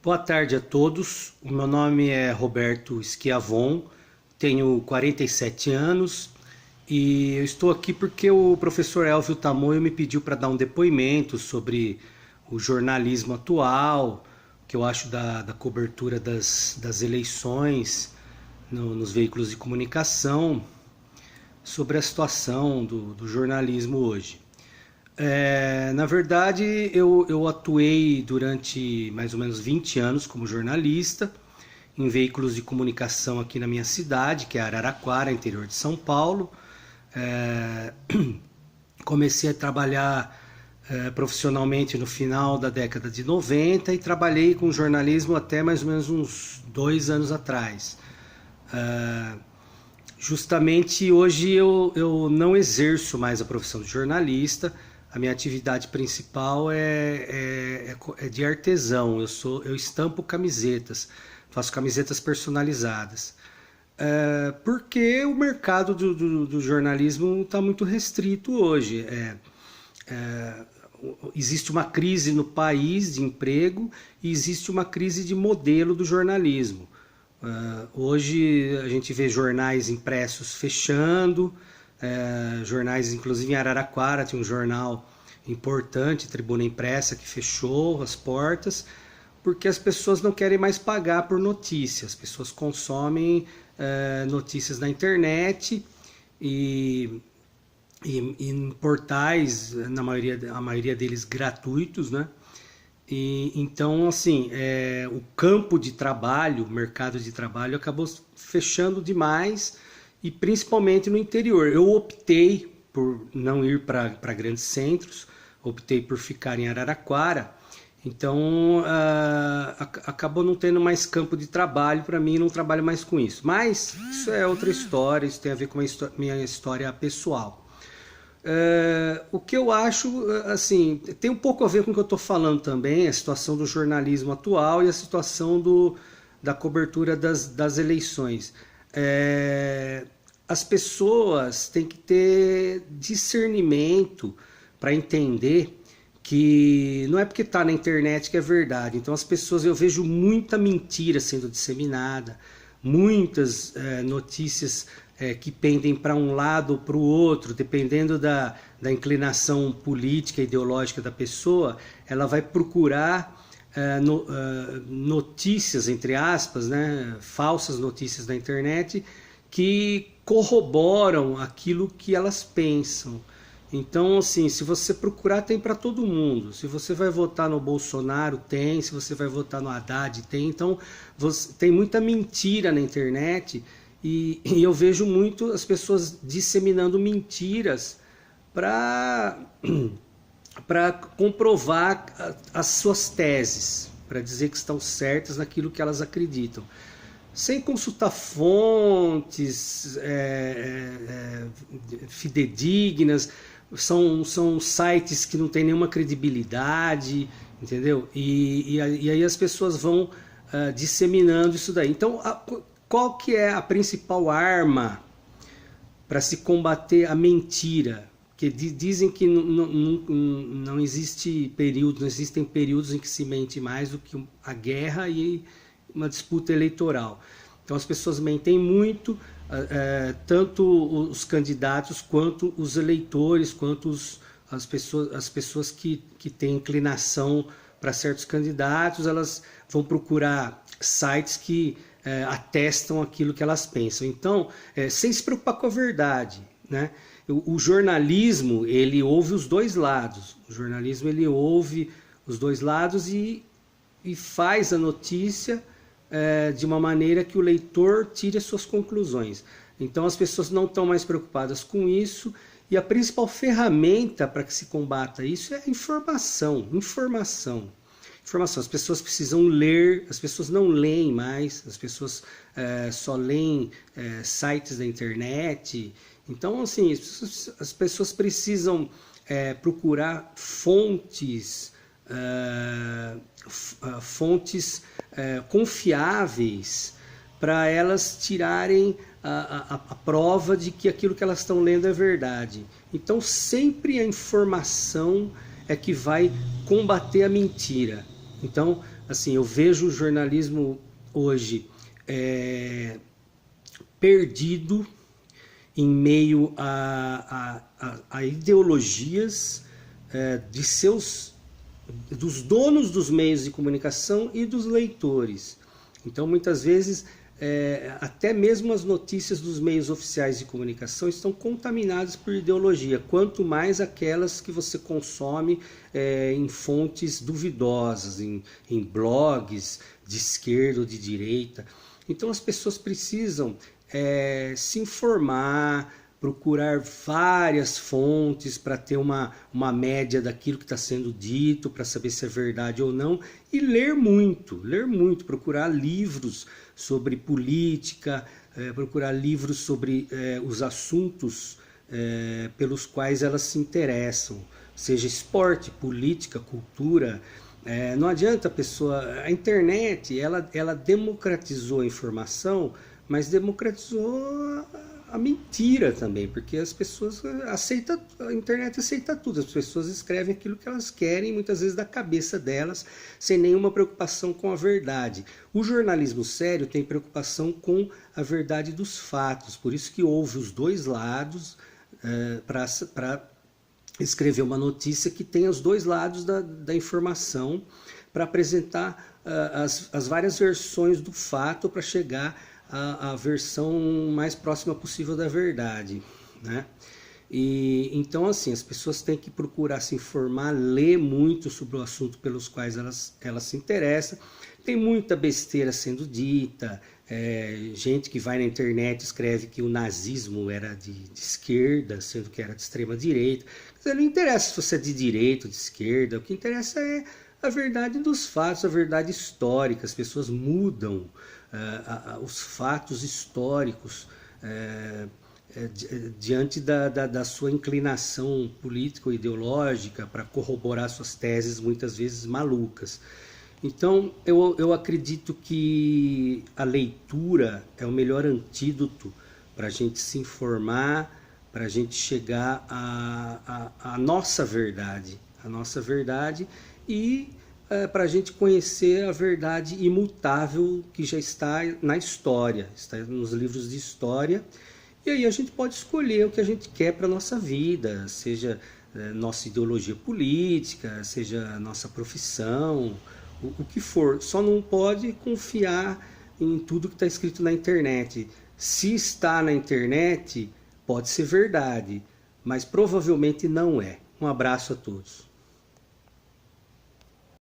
Boa tarde a todos. O meu nome é Roberto Schiavon, tenho 47 anos e eu estou aqui porque o professor Elvio Tamoio me pediu para dar um depoimento sobre o jornalismo atual, o que eu acho da cobertura das eleições nos veículos de comunicação, sobre a situação do jornalismo hoje. Na verdade, eu atuei durante mais ou menos 20 anos como jornalista em veículos de comunicação aqui na minha cidade, que é Araraquara, interior de São Paulo. Comecei a trabalhar profissionalmente no final da década de 90 e trabalhei com jornalismo até mais ou menos uns 2 anos atrás. Justamente hoje eu não exerço mais a profissão de jornalista. A minha atividade principal é de artesão. Eu estampo camisetas, faço camisetas personalizadas. Porque o mercado do jornalismo está muito restrito hoje. Existe uma crise no país de emprego e existe uma crise de modelo do jornalismo. Hoje a gente vê jornais impressos fechando, jornais, inclusive em Araraquara tinha um jornal importante, Tribuna Impressa, que fechou as portas, porque as pessoas não querem mais pagar por notícias. As pessoas consomem notícias na internet e em portais, a maioria deles gratuitos, né? Então, assim, o campo de trabalho, o mercado de trabalho acabou fechando demais, e principalmente no interior. Eu optei por não ir para grandes centros, optei por ficar em Araraquara, então acabou não tendo mais campo de trabalho para mim, não trabalho mais com isso. Mas isso é outra história, isso tem a ver com a minha história pessoal. O que eu acho, assim, tem um pouco a ver com o que eu estou falando também, a situação do jornalismo atual e a situação da cobertura das eleições. As pessoas têm que ter discernimento para entender que não é porque está na internet que é verdade. Então as pessoas, eu vejo muita mentira sendo disseminada, muitas notícias que pendem para um lado ou para o outro, dependendo da inclinação política e ideológica da pessoa. Ela vai procurar notícias, entre aspas, né, falsas notícias da internet, que corroboram aquilo que elas pensam. Então, assim, se você procurar, tem para todo mundo. Se você vai votar no Bolsonaro, tem. Se você vai votar no Haddad, tem. Então, tem muita mentira na internet. E eu vejo muito as pessoas disseminando mentiras para comprovar as suas teses, para dizer que estão certas naquilo que elas acreditam, sem consultar fontes fidedignas. São sites que não têm nenhuma credibilidade, entendeu? E aí as pessoas vão disseminando isso daí. Então, qual que é a principal arma para se combater a mentira? Porque dizem que não existe período, não existem períodos em que se mente mais do que a guerra e uma disputa eleitoral. Então as pessoas mentem muito, tanto os candidatos quanto os eleitores, quanto as pessoas que têm inclinação para certos candidatos. Elas vão procurar sites que atestam aquilo que elas pensam. Então, sem se preocupar com a verdade, né? O jornalismo, ele ouve os dois lados. O jornalismo, ele ouve os dois lados e faz a notícia de uma maneira que o leitor tire as suas conclusões. Então as pessoas não estão mais preocupadas com isso, e a principal ferramenta para que se combata isso é a informação. As pessoas precisam ler, as pessoas não leem mais, as pessoas só leem sites da internet. Então, assim, as pessoas precisam procurar fontes confiáveis, para elas tirarem a prova de que aquilo que elas estão lendo é verdade. Então sempre a informação é que vai combater a mentira. Então, assim, eu vejo o jornalismo hoje perdido em meio a ideologias dos donos dos meios de comunicação e dos leitores. Então, muitas vezes, até mesmo as notícias dos meios oficiais de comunicação estão contaminadas por ideologia, quanto mais aquelas que você consome em fontes duvidosas, em blogs de esquerda ou de direita. Então, as pessoas precisam se informar, procurar várias fontes para ter uma média daquilo que está sendo dito, para saber se é verdade ou não, e ler muito, procurar livros sobre política, procurar livros sobre os assuntos pelos quais elas se interessam, seja esporte, política, cultura. Não adianta a internet, ela democratizou a informação, mas democratizou a mentira também, porque as pessoas a internet aceita tudo, as pessoas escrevem aquilo que elas querem, muitas vezes da cabeça delas, sem nenhuma preocupação com a verdade. O jornalismo sério tem preocupação com a verdade dos fatos, por isso que houve os dois lados para escrever uma notícia que tem os dois lados da informação, para apresentar as várias versões do fato para chegar a versão mais próxima possível da verdade, né? E então, assim, as pessoas têm que procurar se informar, ler muito sobre o assunto pelos quais elas se interessam. Tem muita besteira sendo dita, gente que vai na internet e escreve que o nazismo era de esquerda, sendo que era de extrema direita. Quer dizer, não interessa se você é de direita ou de esquerda, o que interessa é a verdade dos fatos, a verdade histórica. As pessoas mudam os fatos históricos diante da sua inclinação política ou ideológica para corroborar suas teses, muitas vezes malucas. Então, eu acredito que a leitura é o melhor antídoto para a gente se informar, para a gente chegar à nossa verdade, e para a gente conhecer a verdade imutável que já está na história, está nos livros de história, e aí a gente pode escolher o que a gente quer para a nossa vida, seja nossa ideologia política, seja nossa profissão, o que for. Só não pode confiar em tudo que está escrito na internet. Se está na internet, pode ser verdade, mas provavelmente não é. Um abraço a todos.